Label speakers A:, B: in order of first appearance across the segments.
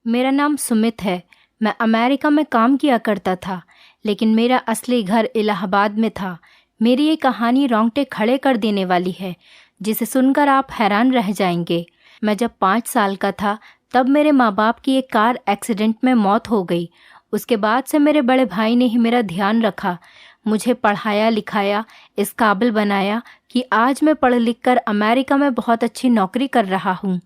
A: मेरा नाम सुमित है। मैं अमेरिका में काम किया करता था, लेकिन मेरा असली घर इलाहाबाद में था। मेरी ये कहानी रोंगटे खड़े कर देने वाली है, जिसे सुनकर आप हैरान रह जाएंगे। मैं जब 5 साल का था, तब मेरे माँ बाप की एक कार एक्सीडेंट में मौत हो गई। उसके बाद से मेरे बड़े भाई ने ही मेरा ध्यान रखा, मुझे पढ़ाया लिखाया, इस काबिल बनाया कि आज मैं पढ़ लिख कर अमेरिका में बहुत अच्छी नौकरी कर रहा हूँ।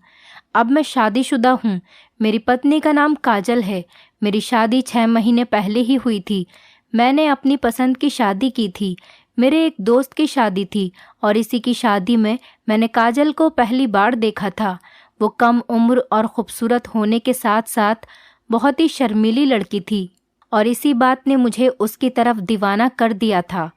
A: अब मैं शादीशुदा हूँ। मेरी पत्नी का नाम काजल है। मेरी शादी 6 महीने पहले ही हुई थी। मैंने अपनी पसंद की शादी की थी। मेरे एक दोस्त की शादी थी और इसी की शादी में मैंने काजल को पहली बार देखा था। वो कम उम्र और खूबसूरत होने के साथ साथ बहुत ही शर्मीली लड़की थी और इसी बात ने मुझे उसकी तरफ दीवाना कर दिया था।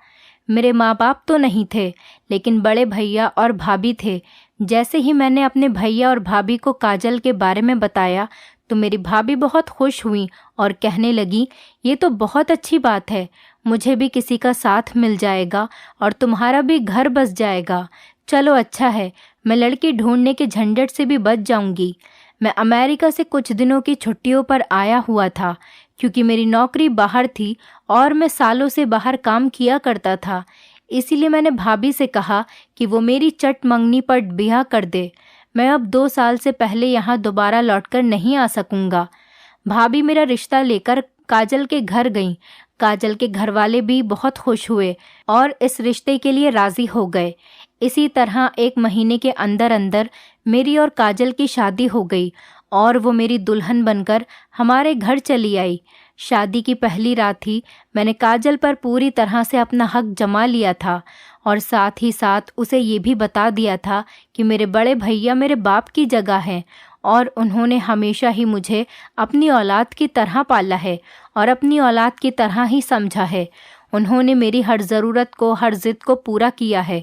A: मेरे माँ बाप तो नहीं थे, लेकिन बड़े भैया और भाभी थे। जैसे ही मैंने अपने भैया और भाभी को काजल के बारे में बताया, तो मेरी भाभी बहुत खुश हुई और कहने लगी, ये तो बहुत अच्छी बात है, मुझे भी किसी का साथ मिल जाएगा और तुम्हारा भी घर बस जाएगा। चलो अच्छा है, मैं लड़की ढूंढने के झंझट से भी बच जाऊंगी। मैं अमेरिका से कुछ दिनों की छुट्टियों पर आया हुआ था, क्योंकि मेरी नौकरी बाहर थी और मैं सालों से बाहर काम किया करता था। इसीलिए मैंने भाभी से कहा कि वो मेरी चट मंगनी पर ब्याह कर दे। मैं अब 2 साल से पहले यहाँ दोबारा लौटकर नहीं आ सकूंगा। भाभी मेरा रिश्ता लेकर काजल के घर गईं। काजल के घर वाले भी बहुत खुश हुए और इस रिश्ते के लिए राजी हो गए। इसी तरह 1 महीने के अंदर अंदर मेरी और काजल की शादी हो गई और वो मेरी दुल्हन बनकर हमारे घर चली आई। शादी की पहली रात ही मैंने काजल पर पूरी तरह से अपना हक जमा लिया था और साथ ही साथ उसे ये भी बता दिया था कि मेरे बड़े भैया मेरे बाप की जगह हैं और उन्होंने हमेशा ही मुझे अपनी औलाद की तरह पाला है और अपनी औलाद की तरह ही समझा है। उन्होंने मेरी हर ज़रूरत को, हर ज़िद को पूरा किया है।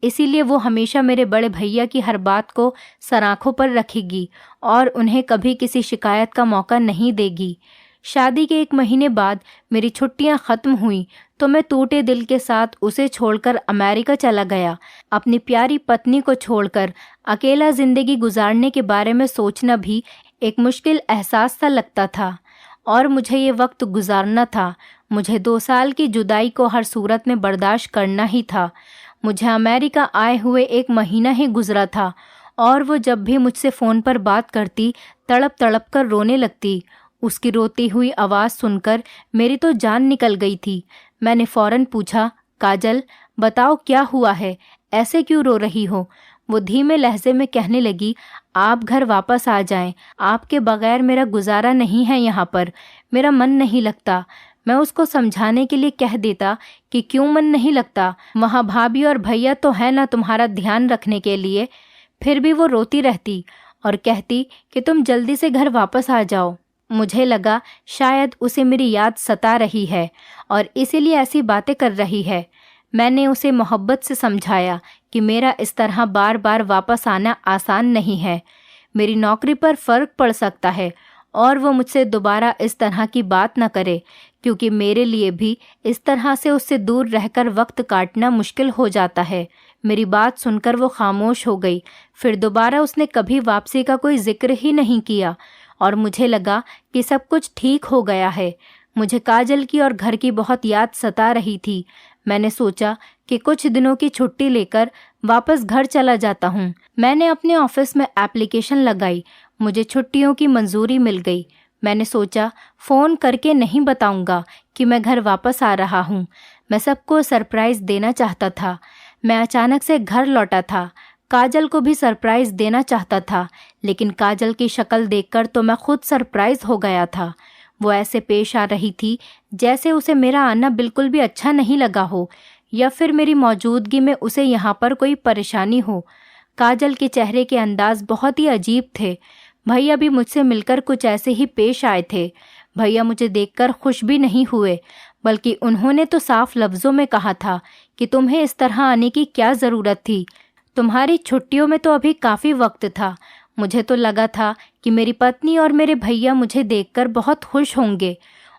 A: इसीलिए वो हमेशा मेरे बड़े भैया की हर बात को सर आँखों पर रखेगी और उन्हें कभी किसी शिकायत का मौका नहीं देगी। शादी के 1 महीने बाद मेरी छुट्टियां ख़त्म हुईं तो मैं टूटे दिल के साथ उसे छोड़कर अमेरिका चला गया। अपनी प्यारी पत्नी को छोड़कर अकेला ज़िंदगी गुजारने के बारे में सोचना भी एक मुश्किल एहसास सा लगता था और मुझे ये वक्त गुजारना था। मुझे 2 साल की जुदाई को हर सूरत में बर्दाश्त करना ही था। मुझे अमेरिका आए हुए 1 महीना ही गुजरा था और वो जब भी मुझसे फ़ोन पर बात करती, तड़प तड़प कर रोने लगती। उसकी रोती हुई आवाज़ सुनकर मेरी तो जान निकल गई थी। मैंने फ़ौरन पूछा, काजल बताओ क्या हुआ है, ऐसे क्यों रो रही हो? वो धीमे लहजे में कहने लगी, आप घर वापस आ जाएं, आपके बगैर मेरा गुजारा नहीं है यहाँ पर, मेरा मन नहीं लगता। मैं उसको समझाने के लिए कह देता कि क्यों मन नहीं लगता, वहाँ भाभी और भैया तो है ना तुम्हारा ध्यान रखने के लिए। फिर भी वो रोती रहती और कहती कि तुम जल्दी से घर वापस आ जाओ। मुझे लगा शायद उसे मेरी याद सता रही है और इसीलिए ऐसी बातें कर रही है। मैंने उसे मोहब्बत से समझाया कि मेरा इस तरह बार बार वापस आना आसान नहीं है। मेरी नौकरी पर फ़र्क पड़ सकता है और वो मुझसे दोबारा इस तरह की बात न करे, क्योंकि मेरे लिए भी इस तरह से उससे दूर रहकर वक्त काटना मुश्किल हो जाता है। मेरी बात सुनकर वो खामोश हो गई। फिर दोबारा उसने कभी वापसी का कोई जिक्र ही नहीं किया और मुझे लगा कि सब कुछ ठीक हो गया है। मुझे काजल की और घर की बहुत याद सता रही थी। मैंने सोचा कि कुछ दिनों की छुट्टी लेकर वापस घर चला जाता हूँ। मैंने अपने ऑफिस में एप्लीकेशन लगाई। मुझे छुट्टियों की मंजूरी मिल गई। मैंने सोचा फ़ोन करके नहीं बताऊंगा कि मैं घर वापस आ रहा हूँ। मैं सबको सरप्राइज़ देना चाहता था। मैं अचानक से घर लौटा था। काजल को भी सरप्राइज़ देना चाहता था, लेकिन काजल की शक्ल देखकर तो मैं खुद सरप्राइज़ हो गया था। वो ऐसे पेश आ रही थी जैसे उसे मेरा आना बिल्कुल भी अच्छा नहीं लगा हो या फिर मेरी मौजूदगी में उसे यहाँ पर कोई परेशानी हो। काजल के चेहरे के अंदाज बहुत ही अजीब थे। भैया भी मुझसे मिलकर कुछ ऐसे ही पेश आए थे। भैया मुझे देखकर खुश भी नहीं हुए, बल्कि उन्होंने तो साफ लफ्ज़ों में कहा था कि तुम्हें इस तरह आने की क्या ज़रूरत थी, तुम्हारी छुट्टियों में तो अभी काफ़ी वक्त था। मुझे तो लगा था कि मेरी पत्नी और मेरे भैया मुझे देखकर बहुत खुश होंगे।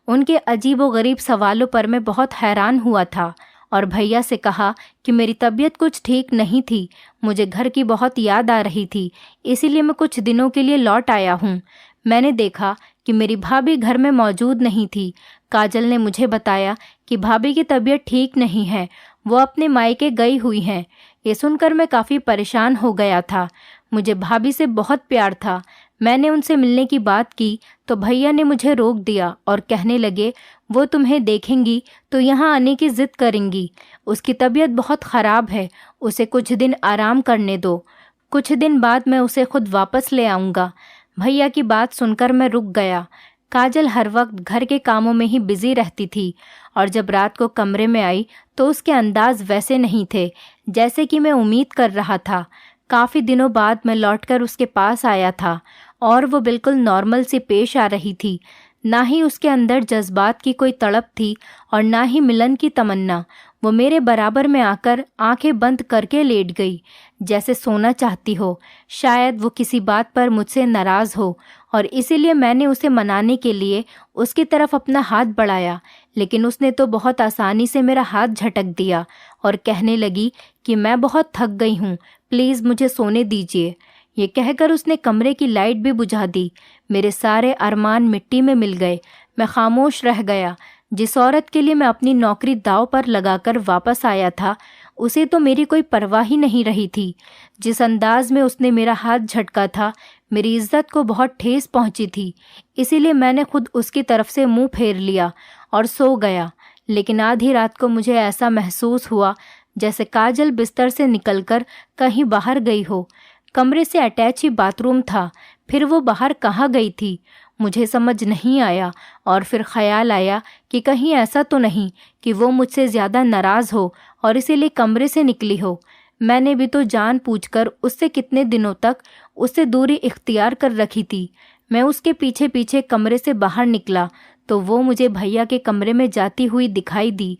A: उनके अजीबोगरीब सवालों पर मैं बहुत हैरान हुआ था और भैया से कहा कि मेरी तबीयत कुछ ठीक नहीं थी, मुझे घर की बहुत याद आ रही थी, इसीलिए मैं कुछ दिनों के लिए लौट आया हूँ। मैंने देखा कि मेरी भाभी घर में मौजूद नहीं थी। काजल ने मुझे बताया कि भाभी की तबीयत ठीक नहीं है, वो अपने मायके गई हुई हैं। ये सुनकर मैं काफ़ी परेशान हो गया था। मुझे भाभी से बहुत प्यार था। मैंने उनसे मिलने की बात की तो भैया ने मुझे रोक दिया और कहने लगे, वो तुम्हें देखेंगी तो यहाँ आने की ज़िद करेंगी। उसकी तबीयत बहुत ख़राब है, उसे कुछ दिन आराम करने दो। कुछ दिन बाद मैं उसे खुद वापस ले आऊँगा। भैया की बात सुनकर मैं रुक गया। काजल हर वक्त घर के कामों में ही बिजी रहती थी और जब रात को कमरे में आई तो उसके अंदाज वैसे नहीं थे जैसे कि मैं उम्मीद कर रहा था। काफ़ी दिनों बाद मैं लौटकर उसके पास आया था और वो बिल्कुल नॉर्मल सी पेश आ रही थी। ना ही उसके अंदर जज्बात की कोई तड़प थी और ना ही मिलन की तमन्ना। वो मेरे बराबर में आकर आंखें बंद करके लेट गई, जैसे सोना चाहती हो। शायद वो किसी बात पर मुझसे नाराज़ हो और इसीलिए मैंने उसे मनाने के लिए उसकी तरफ अपना हाथ बढ़ाया, लेकिन उसने तो बहुत आसानी से मेरा हाथ झटक दिया और कहने लगी कि मैं बहुत थक गई हूँ, प्लीज़ मुझे सोने दीजिए। ये कहकर उसने कमरे की लाइट भी बुझा दी। मेरे सारे अरमान मिट्टी में मिल गए। मैं खामोश रह गया। जिस औरत के लिए मैं अपनी नौकरी दांव पर लगाकर वापस आया था, उसे तो मेरी कोई परवाह ही नहीं रही थी। जिस अंदाज में उसने मेरा हाथ झटका था, मेरी इज्जत को बहुत ठेस पहुंची थी। इसीलिए मैंने खुद उसकी तरफ से मुंह फेर लिया और सो गया। लेकिन आधी रात को मुझे ऐसा महसूस हुआ जैसे काजल बिस्तर से निकलकर कहीं बाहर गई हो। कमरे से अटैच ही बाथरूम था, फिर वो बाहर कहाँ गई थी मुझे समझ नहीं आया। और फिर ख्याल आया कि कहीं ऐसा तो नहीं कि वो मुझसे ज़्यादा नाराज़ हो और इसीलिए कमरे से निकली हो। मैंने भी तो जान पूछकर उससे कितने दिनों तक उससे दूरी इख्तियार कर रखी थी। मैं उसके पीछे पीछे कमरे से बाहर निकला तो वो मुझे भैया के कमरे में जाती हुई दिखाई दी।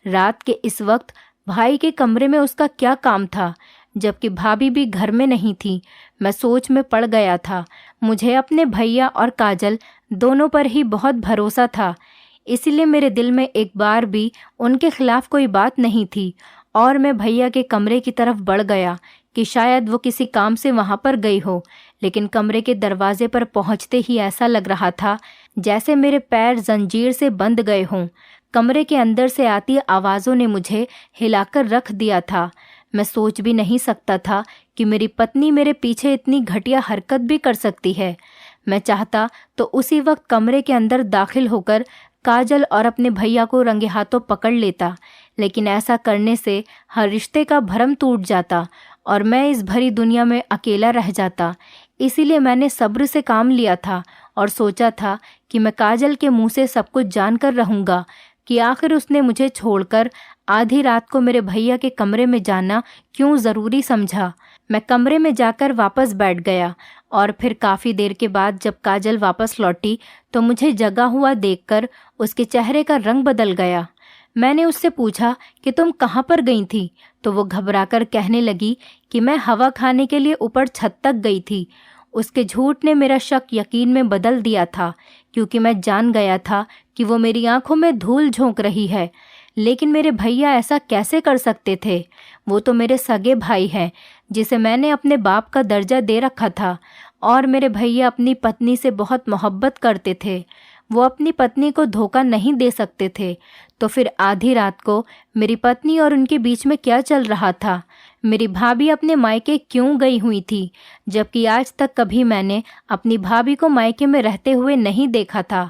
A: रात के इस वक्त भाई के कमरे में उसका क्या काम था, जबकि भाभी भी घर में नहीं थी। मैं सोच में पड़ गया था। मुझे अपने भैया और काजल दोनों पर ही बहुत भरोसा था, इसीलिए मेरे दिल में एक बार भी उनके खिलाफ कोई बात नहीं थी। और मैं भैया के कमरे की तरफ बढ़ गया कि शायद वो किसी काम से वहाँ पर गई हो, लेकिन कमरे के दरवाजे पर पहुँचते ही ऐसा लग रहा था जैसे मेरे पैर जंजीर से बंध गए हों। कमरे के अंदर से आती आवाज़ों ने मुझे हिलाकर रख दिया था। मैं सोच भी नहीं सकता था कि मेरी पत्नी मेरे पीछे इतनी घटिया हरकत भी कर सकती है। मैं चाहता तो उसी वक्त कमरे के अंदर दाखिल होकर काजल और अपने भैया को रंगे हाथों पकड़ लेता, लेकिन ऐसा करने से हर रिश्ते का भरम टूट जाता और मैं इस भरी दुनिया में अकेला रह जाता। इसीलिए मैंने सब्र से काम लिया था और सोचा था कि मैं काजल के मुंह से सब कुछ जानकर रहूँगा कि आखिर उसने मुझे छोड़कर आधी रात को मेरे भैया के कमरे में जाना क्यों ज़रूरी समझा। मैं कमरे में जाकर वापस बैठ गया और फिर काफ़ी देर के बाद जब काजल वापस लौटी तो मुझे जगा हुआ देखकर उसके चेहरे का रंग बदल गया। मैंने उससे पूछा कि तुम कहाँ पर गई थी, तो वो घबराकर कहने लगी कि मैं हवा खाने के लिए ऊपर छत तक गई थी। उसके झूठ ने मेरा शक यकीन में बदल दिया था, क्योंकि मैं जान गया था कि वो मेरी आंखों में धूल झोंक रही है। लेकिन मेरे भैया ऐसा कैसे कर सकते थे? वो तो मेरे सगे भाई हैं, जिसे मैंने अपने बाप का दर्जा दे रखा था। और मेरे भैया अपनी पत्नी से बहुत मोहब्बत करते थे। वो अपनी पत्नी को धोखा नहीं दे सकते थे। तो फिर आधी रात को मेरी पत्नी और उनके बीच में क्या चल रहा था? मेरी भाभी अपने मायके क्यों गई हुई थी, जबकि आज तक कभी मैंने अपनी भाभी को मायके में रहते हुए नहीं देखा था।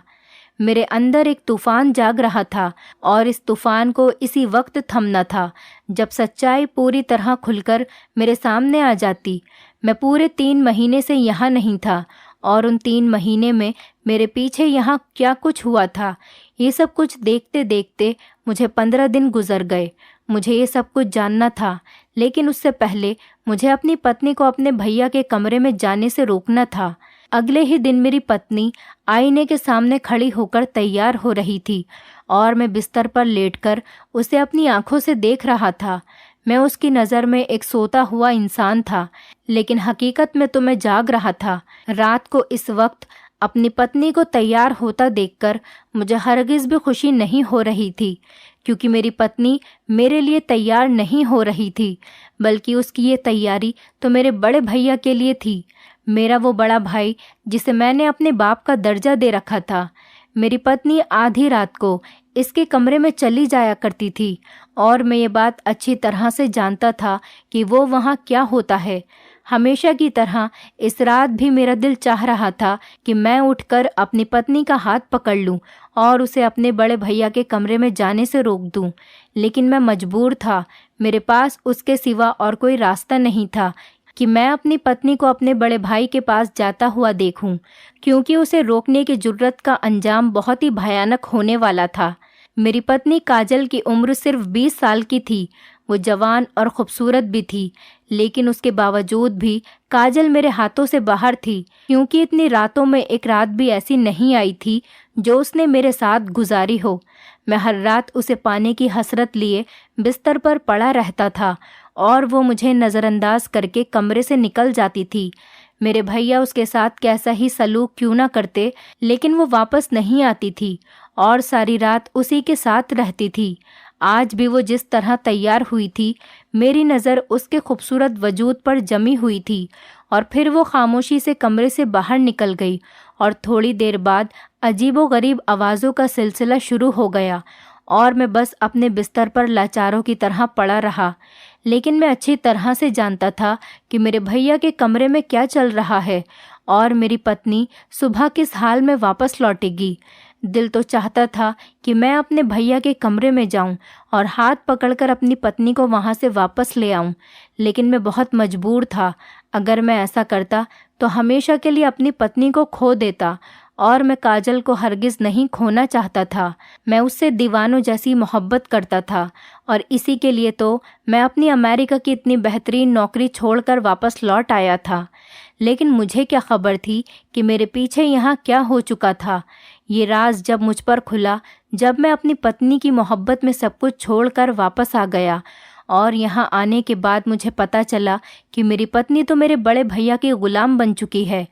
A: मेरे अंदर एक तूफान जाग रहा था और इस तूफान को इसी वक्त थमना था जब सच्चाई पूरी तरह खुलकर मेरे सामने आ जाती। मैं पूरे 3 महीने से यहाँ नहीं था और उन 3 महीने में मेरे पीछे यहाँ क्या कुछ हुआ था, ये सब कुछ देखते देखते मुझे 15 दिन गुजर गए। मुझे ये सब कुछ जानना था, लेकिन उससे पहले मुझे अपनी पत्नी को अपने भैया के कमरे में जाने से रोकना था। अगले ही दिन मेरी पत्नी आईने के सामने खड़ी होकर तैयार हो रही थी और मैं बिस्तर पर लेटकर उसे अपनी आंखों से देख रहा था। मैं उसकी नज़र में एक सोता हुआ इंसान था, लेकिन हकीकत में तो मैं जाग रहा था। रात को इस वक्त अपनी पत्नी को तैयार होता देखकर मुझे हरगिज़ भी खुशी नहीं हो रही थी, क्योंकि मेरी पत्नी मेरे लिए तैयार नहीं हो रही थी, बल्कि उसकी ये तैयारी तो मेरे बड़े भैया के लिए थी। मेरा वो बड़ा भाई जिसे मैंने अपने बाप का दर्जा दे रखा था। मेरी पत्नी आधी रात को इसके कमरे में चली जाया करती थी और मैं ये बात अच्छी तरह से जानता था कि वो वहाँ क्या होता है। हमेशा की तरह इस रात भी मेरा दिल चाह रहा था कि मैं उठकर अपनी पत्नी का हाथ पकड़ लूं और उसे अपने बड़े भैया के कमरे में जाने से रोक दूं, लेकिन मैं मजबूर था। मेरे पास उसके सिवा और कोई रास्ता नहीं था कि मैं अपनी पत्नी को अपने बड़े भाई के पास जाता हुआ देखूं, क्योंकि उसे रोकने की जुर्रत का अंजाम बहुत ही भयानक होने वाला था। मेरी पत्नी काजल की उम्र सिर्फ 20 साल की थी। वो जवान और खूबसूरत भी थी, लेकिन उसके बावजूद भी काजल मेरे हाथों से बाहर थी, क्योंकि इतनी रातों में एक रात भी ऐसी नहीं आई थी जो उसने मेरे साथ गुजारी हो। मैं हर रात उसे पाने की हसरत लिए बिस्तर पर पड़ा रहता था और वो मुझे नज़रअंदाज करके कमरे से निकल जाती थी। मेरे भैया उसके साथ कैसा ही सलूक क्यों ना करते, लेकिन वो वापस नहीं आती थी और सारी रात उसी के साथ रहती थी। आज भी वो जिस तरह तैयार हुई थी, मेरी नज़र उसके खूबसूरत वजूद पर जमी हुई थी। और फिर वो खामोशी से कमरे से बाहर निकल गई और थोड़ी देर बाद अजीबोगरीब आवाज़ों का सिलसिला शुरू हो गया और मैं बस अपने बिस्तर पर लाचारों की तरह पड़ा रहा। लेकिन मैं अच्छी तरह से जानता था कि मेरे भैया के कमरे में क्या चल रहा है और मेरी पत्नी सुबह किस हाल में वापस लौटेगी। दिल तो चाहता था कि मैं अपने भैया के कमरे में जाऊं और हाथ पकड़कर अपनी पत्नी को वहां से वापस ले आऊं, लेकिन मैं बहुत मजबूर था। अगर मैं ऐसा करता तो हमेशा के लिए अपनी पत्नी को खो देता और मैं काजल को हरगिज़ नहीं खोना चाहता था। मैं उससे दीवानों जैसी मोहब्बत करता था और इसी के लिए तो मैं अपनी अमेरिका की इतनी बेहतरीन नौकरी छोड़कर वापस लौट आया था। लेकिन मुझे क्या खबर थी कि मेरे पीछे यहाँ क्या हो चुका था। ये राज जब मुझ पर खुला, जब मैं अपनी पत्नी की मोहब्बत में सब कुछ छोड़कर वापस आ गया और यहाँ आने के बाद मुझे पता चला कि मेरी पत्नी तो मेरे बड़े भैया की गुलाम बन चुकी है।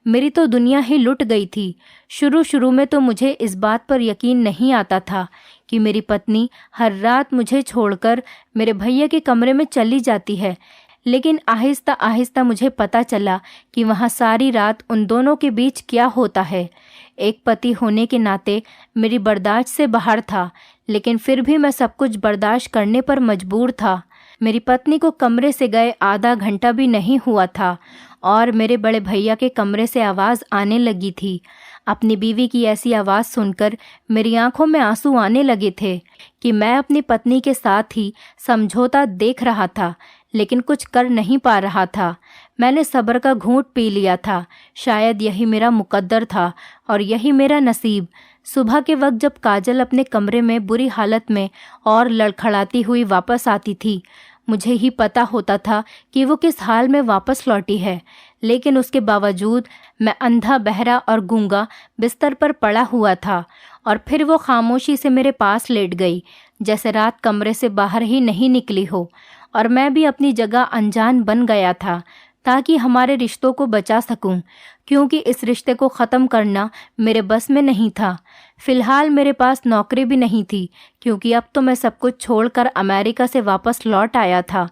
A: मेरी तो दुनिया ही लुट गई थी। शुरू में तो मुझे इस बात पर यकीन नहीं आता था कि मेरी पत्नी हर रात मुझे छोड़कर मेरे भैया के कमरे में चली जाती है, लेकिन आहिस्ता आहिस्ता मुझे पता चला कि वहाँ सारी रात उन दोनों के बीच क्या होता है। एक पति होने के नाते मेरी बर्दाश्त से बाहर था, लेकिन फिर भी मैं सब कुछ बर्दाश्त करने पर मजबूर था। मेरी पत्नी को कमरे से गए आधा घंटा भी नहीं हुआ था और मेरे बड़े भैया के कमरे से आवाज़ आने लगी थी। अपनी बीवी की ऐसी आवाज़ सुनकर मेरी आंखों में आंसू आने लगे थे कि मैं अपनी पत्नी के साथ ही समझौता देख रहा था, लेकिन कुछ कर नहीं पा रहा था। मैंने सब्र का घूंट पी लिया था। शायद यही मेरा मुकद्दर था और यही मेरा नसीब। सुबह के वक्त जब काजल अपने कमरे में बुरी हालत में और लड़खड़ाती हुई वापस आती थी, मुझे ही पता होता था कि वो किस हाल में वापस लौटी है, लेकिन उसके बावजूद मैं अंधा, बहरा और गूंगा बिस्तर पर पड़ा हुआ था। और फिर वो खामोशी से मेरे पास लेट गई, जैसे रात कमरे से बाहर ही नहीं निकली हो। और मैं भी अपनी जगह अनजान बन गया था ताकि हमारे रिश्तों को बचा सकूं, क्योंकि इस रिश्ते को ख़त्म करना मेरे बस में नहीं था। फ़िलहाल मेरे पास नौकरी भी नहीं थी, क्योंकि अब तो मैं सब कुछ छोड़कर अमेरिका से वापस लौट आया था।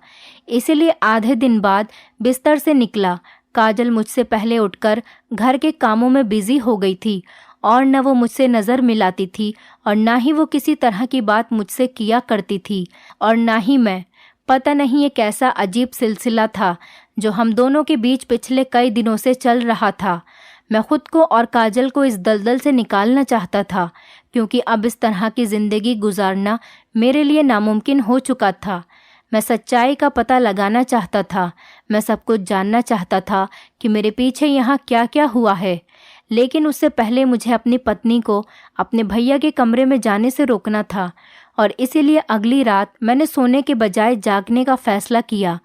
A: इसीलिए आधे दिन बाद बिस्तर से निकला। काजल मुझसे पहले उठकर घर के कामों में बिजी हो गई थी और न वो मुझसे नज़र मिलाती थी और ना ही वो किसी तरह की बात मुझसे किया करती थी और ना ही मैं। पता नहीं ये कैसा अजीब सिलसिला था जो हम दोनों के बीच पिछले कई दिनों से चल रहा था। मैं खुद को और काजल को इस दलदल से निकालना चाहता था, क्योंकि अब इस तरह की ज़िंदगी गुजारना मेरे लिए नामुमकिन हो चुका था। मैं सच्चाई का पता लगाना चाहता था। मैं सब कुछ जानना चाहता था कि मेरे पीछे यहाँ क्या क्या हुआ है, लेकिन उससे पहले मुझे अपनी पत्नी को अपने भैया के कमरे में जाने से रोकना था। और इसीलिए अगली रात मैंने सोने के बजाय जागने का फैसला किया।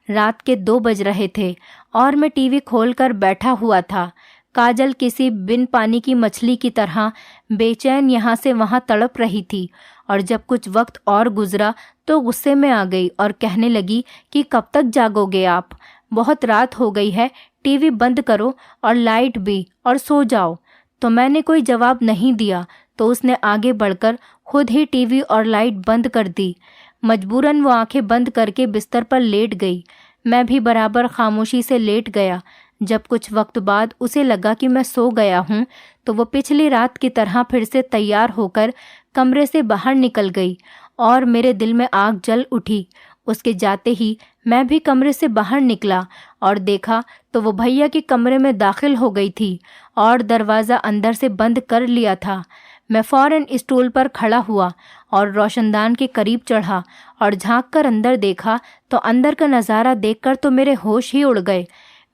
A: रात के 2 बज रहे थे और मैं टीवी खोलकर बैठा हुआ था। काजल किसी बिन पानी की मछली की तरह बेचैन यहाँ से वहाँ तड़प रही थी और जब कुछ वक्त और गुजरा तो गुस्से में आ गई और कहने लगी कि कब तक जागोगे आप? बहुत रात हो गई है, टीवी बंद करो और लाइट भी, और सो जाओ। तो मैंने कोई जवाब नहीं दिया, तो उसने आगे बढ़कर खुद ही टीवी और लाइट बंद कर दी। मजबूरन वो आंखें बंद करके बिस्तर पर लेट गई। मैं भी बराबर खामोशी से लेट गया। जब कुछ वक्त बाद उसे लगा कि मैं सो गया हूँ तो वो पिछली रात की तरह फिर से तैयार होकर कमरे से बाहर निकल गई और मेरे दिल में आग जल उठी। उसके जाते ही मैं भी कमरे से बाहर निकला और देखा तो वो भैया के कमरे में दाखिल हो गई थी और दरवाज़ा अंदर से बंद कर लिया था। मैं फ़ौरन स्टूल पर खड़ा हुआ और रोशनदान के करीब चढ़ा और झांककर अंदर देखा तो अंदर का नज़ारा देखकर तो मेरे होश ही उड़ गए।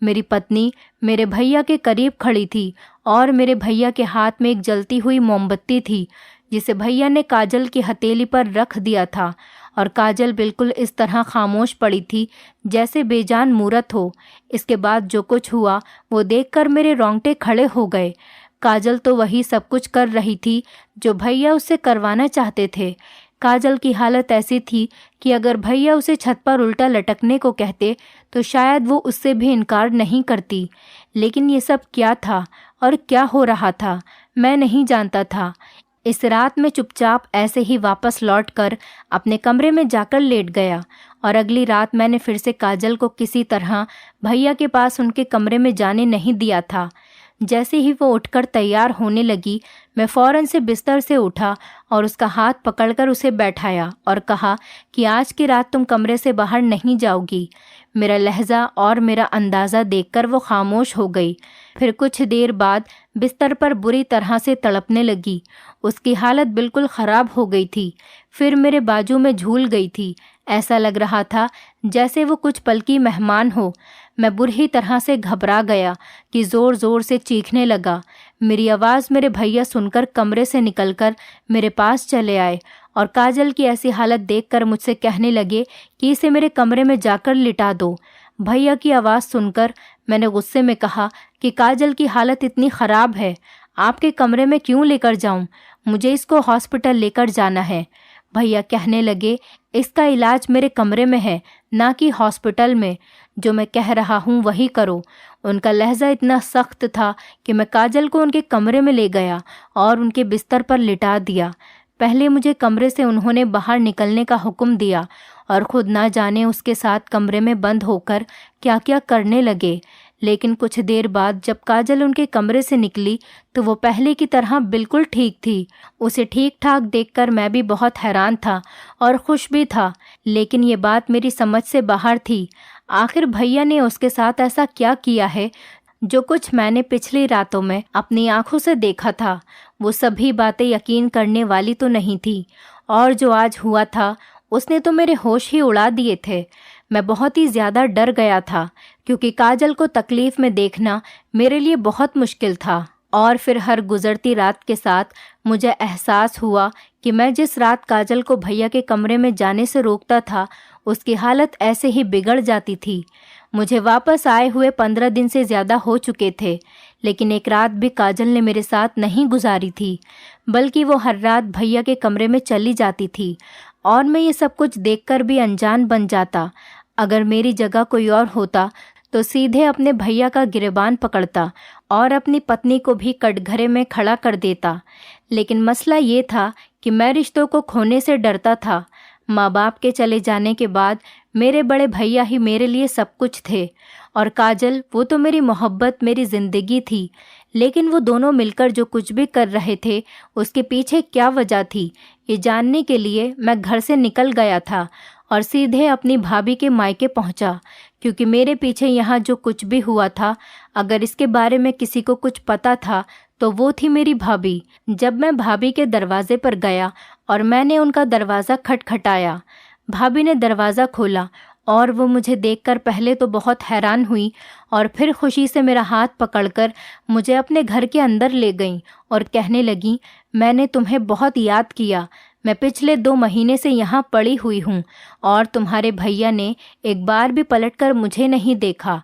A: मेरी पत्नी मेरे भैया के करीब खड़ी थी और मेरे भैया के हाथ में एक जलती हुई मोमबत्ती थी जिसे भैया ने काजल की हथेली पर रख दिया था और काजल बिल्कुल इस तरह खामोश पड़ी थी जैसे बेजान मूरत हो। इसके बाद जो कुछ हुआ वो देखकर मेरे रोंगटे खड़े हो गए। काजल तो वही सब कुछ कर रही थी जो भैया उससे करवाना चाहते थे। काजल की हालत ऐसी थी कि अगर भैया उसे छत पर उल्टा लटकने को कहते तो शायद वो उससे भी इनकार नहीं करती। लेकिन ये सब क्या था और क्या हो रहा था मैं नहीं जानता था। इस रात में चुपचाप ऐसे ही वापस लौटकर अपने कमरे में जाकर लेट गया और अगली रात मैंने फिर से काजल को किसी तरह भैया के पास उनके कमरे में जाने नहीं दिया था। जैसे ही वो उठकर तैयार होने लगी मैं फ़ौरन से बिस्तर से उठा और उसका हाथ पकड़कर उसे बैठाया और कहा कि आज की रात तुम कमरे से बाहर नहीं जाओगी। मेरा लहजा और मेरा अंदाज़ा देखकर वो खामोश हो गई। फिर कुछ देर बाद बिस्तर पर बुरी तरह से तड़पने लगी। उसकी हालत बिल्कुल ख़राब हो गई थी। फिर मेरे बाजू में झूल गई थी। ऐसा लग रहा था जैसे वो कुछ पल की मेहमान हो। मैं बुरी तरह से घबरा गया कि ज़ोर ज़ोर से चीखने लगा। मेरी आवाज़ मेरे भैया सुनकर कमरे से निकलकर मेरे पास चले आए और काजल की ऐसी हालत देखकर मुझसे कहने लगे कि इसे मेरे कमरे में जाकर लिटा दो। भैया की आवाज़ सुनकर मैंने गुस्से में कहा कि काजल की हालत इतनी ख़राब है, आपके कमरे में क्यों लेकर जाऊं? मुझे इसको हॉस्पिटल लेकर जाना है। भैया कहने लगे, इसका इलाज मेरे कमरे में है, ना कि हॉस्पिटल में। जो मैं कह रहा हूँ वही करो। उनका लहजा इतना सख्त था कि मैं काजल को उनके कमरे में ले गया और उनके बिस्तर पर लिटा दिया। पहले मुझे कमरे से उन्होंने बाहर निकलने का हुक्म दिया और खुद ना जाने उसके साथ कमरे में बंद होकर क्या क्या करने लगे। लेकिन कुछ देर बाद जब काजल उनके कमरे से निकली तो वो पहले की तरह बिल्कुल ठीक थी। उसे ठीक ठाक देखकर मैं भी बहुत हैरान था और खुश भी था, लेकिन ये बात मेरी समझ से बाहर थी। आखिर भैया ने उसके साथ ऐसा क्या किया है? जो कुछ मैंने पिछली रातों में अपनी आंखों से देखा था वो सभी बातें यकीन करने वाली तो नहीं थी, और जो आज हुआ था उसने तो मेरे होश ही उड़ा दिए थे। मैं बहुत ही ज़्यादा डर गया था क्योंकि काजल को तकलीफ़ में देखना मेरे लिए बहुत मुश्किल था। और फिर हर गुजरती रात के साथ मुझे एहसास हुआ कि मैं जिस रात काजल को भैया के कमरे में जाने से रोकता था उसकी हालत ऐसे ही बिगड़ जाती थी। मुझे वापस आए हुए 15 दिन से ज़्यादा हो चुके थे, लेकिन एक रात भी काजल ने मेरे साथ नहीं गुजारी थी, बल्कि वो हर रात भैया के कमरे में चली जाती थी और मैं ये सब कुछ देखकर भी अनजान बन जाता। अगर मेरी जगह कोई और होता तो सीधे अपने भैया का गिरेबान पकड़ता और अपनी पत्नी को भी कटघरे में खड़ा कर देता। लेकिन मसला ये था कि मैं रिश्तों को खोने से डरता था। माँ बाप के चले जाने के बाद मेरे बड़े भैया ही मेरे लिए सब कुछ थे, और काजल वो तो मेरी मोहब्बत, मेरी ज़िंदगी थी। लेकिन वो दोनों मिलकर जो कुछ भी कर रहे थे उसके पीछे क्या वजह थी, ये जानने के लिए मैं घर से निकल गया था और सीधे अपनी भाभी के मायके पहुंचा, क्योंकि मेरे पीछे यहाँ जो कुछ भी हुआ था अगर इसके बारे में किसी को कुछ पता था तो वो थी मेरी भाभी। जब मैं भाभी के दरवाजे पर गया और मैंने उनका दरवाज़ा खटखटाया, भाभी ने दरवाज़ा खोला और वो मुझे देखकर पहले तो बहुत हैरान हुई और फिर खुशी से मेरा हाथ पकड़कर मुझे अपने घर के अंदर ले गईं और कहने लगी, मैंने तुम्हें बहुत याद किया। मैं पिछले 2 महीने से यहाँ पड़ी हुई हूँ और तुम्हारे भैया ने एक बार भी पलटकर मुझे नहीं देखा।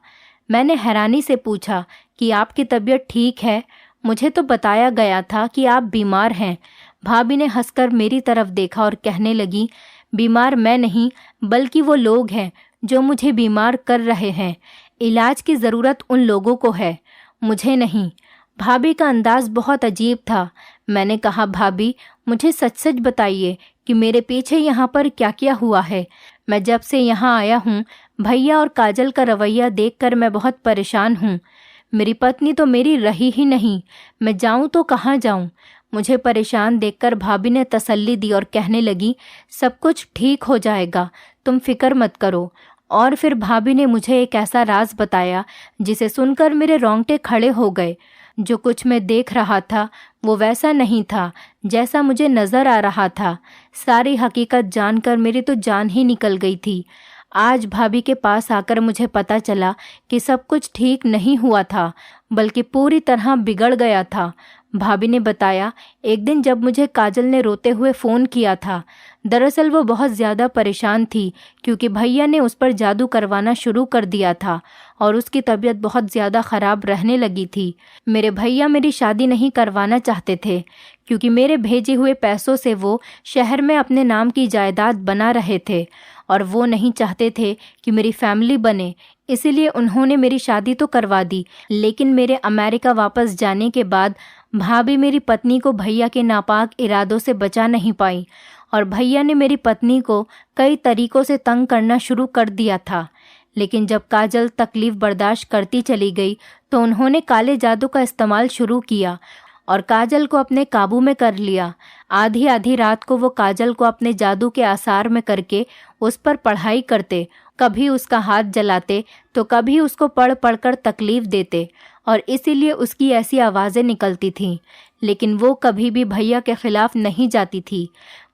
A: मैंने हैरानी से पूछा कि आपकी तबीयत ठीक है? मुझे तो बताया गया था कि आप बीमार हैं। भाभी ने हंसकर मेरी तरफ देखा और कहने लगी, बीमार मैं नहीं बल्कि वो लोग हैं जो मुझे बीमार कर रहे हैं। इलाज की ज़रूरत उन लोगों को है, मुझे नहीं। भाभी का अंदाज़ बहुत अजीब था। मैंने कहा, भाभी मुझे सच सच बताइए कि मेरे पीछे यहाँ पर क्या क्या हुआ है। मैं जब से यहाँ आया हूँ भैया और काजल का रवैया देखकर मैं बहुत परेशान हूँ। मेरी पत्नी तो मेरी रही ही नहीं, मैं जाऊँ तो कहाँ जाऊँ। मुझे परेशान देखकर भाभी ने तसल्ली दी और कहने लगी, सब कुछ ठीक हो जाएगा, तुम फिक्र मत करो। और फिर भाभी ने मुझे एक ऐसा राज बताया जिसे सुनकर मेरे रोंगटे खड़े हो गए। जो कुछ मैं देख रहा था वो वैसा नहीं था जैसा मुझे नज़र आ रहा था। सारी हकीकत जानकर मेरी तो जान ही निकल गई थी। आज भाभी के पास आकर मुझे पता चला कि सब कुछ ठीक नहीं हुआ था, बल्कि पूरी तरह बिगड़ गया था। भाभी ने बताया, एक दिन जब मुझे काजल ने रोते हुए फ़ोन किया था। दरअसल वो बहुत ज़्यादा परेशान थी क्योंकि भैया ने उस पर जादू करवाना शुरू कर दिया था और उसकी तबीयत बहुत ज़्यादा ख़राब रहने लगी थी। मेरे भैया मेरी शादी नहीं करवाना चाहते थे क्योंकि मेरे भेजे हुए पैसों से वो शहर में अपने नाम की जायदाद बना रहे थे और वो नहीं चाहते थे कि मेरी फैमिली बने। इसीलिए उन्होंने मेरी शादी तो करवा दी, लेकिन मेरे अमेरिका वापस जाने के बाद भाभी मेरी पत्नी को भैया के नापाक इरादों से बचा नहीं पाई और भैया ने मेरी पत्नी को कई तरीकों से तंग करना शुरू कर दिया था। लेकिन जब काजल तकलीफ़ बर्दाश्त करती चली गई तो उन्होंने काले जादू का इस्तेमाल शुरू किया और काजल को अपने काबू में कर लिया। आधी आधी रात को वो काजल को अपने जादू के आसार में करके उस पर पढ़ाई करते, कभी उसका हाथ जलाते तो कभी उसको पढ़ पढ़ कर तकलीफ़ देते और इसीलिए उसकी ऐसी आवाज़ें निकलती थीं। लेकिन वो कभी भी भैया के खिलाफ नहीं जाती थी।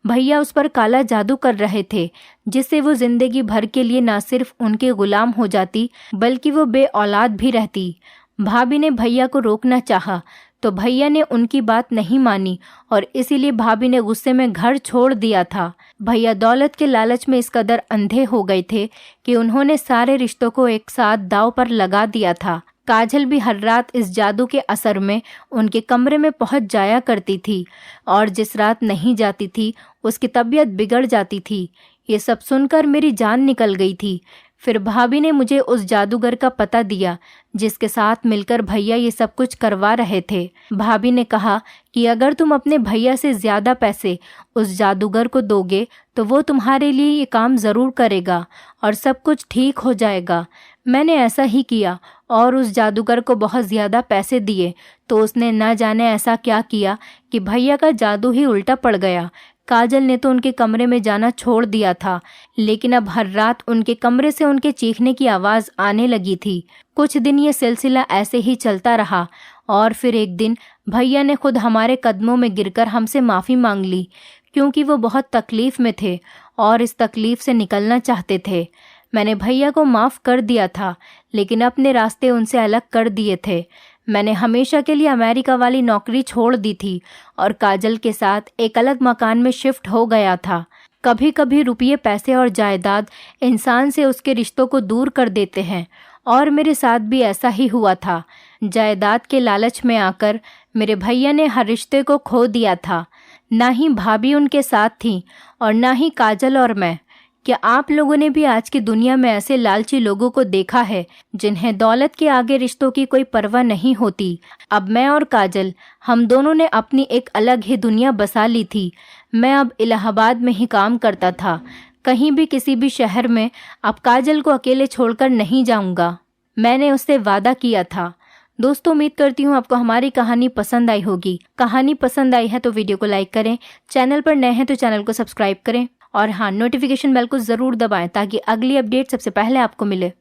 A: भैया उस पर काला जादू कर रहे थे जिससे वो ज़िंदगी भर के लिए ना सिर्फ उनके गुलाम हो जाती बल्कि वो बे औलाद भी रहती। भाभी ने भैया को रोकना चाहा तो भैया ने उनकी बात नहीं मानी और इसीलिए भाभी ने गुस्से में घर छोड़ दिया था। भैया दौलत के लालच में इस कदर अंधे हो गए थे कि उन्होंने सारे रिश्तों को एक साथ दांव पर लगा दिया था। काजल भी हर रात इस जादू के असर में उनके कमरे में पहुंच जाया करती थी और जिस रात नहीं जाती थी उसकी तबीयत बिगड़ जाती थी। ये सब सुनकर मेरी जान निकल गई थी। फिर भाभी ने मुझे उस जादूगर का पता दिया जिसके साथ मिलकर भैया ये सब कुछ करवा रहे थे। भाभी ने कहा कि अगर तुम अपने भैया से ज़्यादा पैसे उस जादूगर को दोगे तो वो तुम्हारे लिए ये काम ज़रूर करेगा और सब कुछ ठीक हो जाएगा। मैंने ऐसा ही किया और उस जादूगर को बहुत ज़्यादा पैसे दिए तो उसने न जाने ऐसा क्या किया कि भैया का जादू ही उल्टा पड़ गया। काजल ने तो उनके कमरे में जाना छोड़ दिया था, लेकिन अब हर रात उनके कमरे से उनके चीखने की आवाज़ आने लगी थी। कुछ दिन ये सिलसिला ऐसे ही चलता रहा और फिर एक दिन भैया ने खुद हमारे कदमों में गिरकर हमसे माफ़ी मांग ली क्योंकि वो बहुत तकलीफ़ में थे और इस तकलीफ़ से निकलना चाहते थे। मैंने भैया को माफ़ कर दिया था लेकिन अपने रास्ते उनसे अलग कर दिए थे। मैंने हमेशा के लिए अमेरिका वाली नौकरी छोड़ दी थी और काजल के साथ एक अलग मकान में शिफ्ट हो गया था। कभी कभी रुपये, पैसे और जायदाद इंसान से उसके रिश्तों को दूर कर देते हैं और मेरे साथ भी ऐसा ही हुआ था। जायदाद के लालच में आकर मेरे भैया ने हर रिश्ते को खो दिया था। ना ही भाभी उनके साथ थी और ना ही काजल और मैं। क्या आप लोगों ने भी आज की दुनिया में ऐसे लालची लोगों को देखा है जिन्हें दौलत के आगे रिश्तों की कोई परवाह नहीं होती? अब मैं और काजल, हम दोनों ने अपनी एक अलग ही दुनिया बसा ली थी। मैं अब इलाहाबाद में ही काम करता था, कहीं भी किसी भी शहर में। अब काजल को अकेले छोड़कर नहीं जाऊंगा, मैंने उससे वादा किया था। दोस्तों, उम्मीद करती हूँ आपको हमारी कहानी पसंद आई होगी। कहानी पसंद आई है तो वीडियो को लाइक करें, चैनल पर नए हैं तो चैनल को सब्सक्राइब करें और हाँ, नोटिफिकेशन बेल को ज़रूर दबाएं ताकि अगली अपडेट सबसे पहले आपको मिले।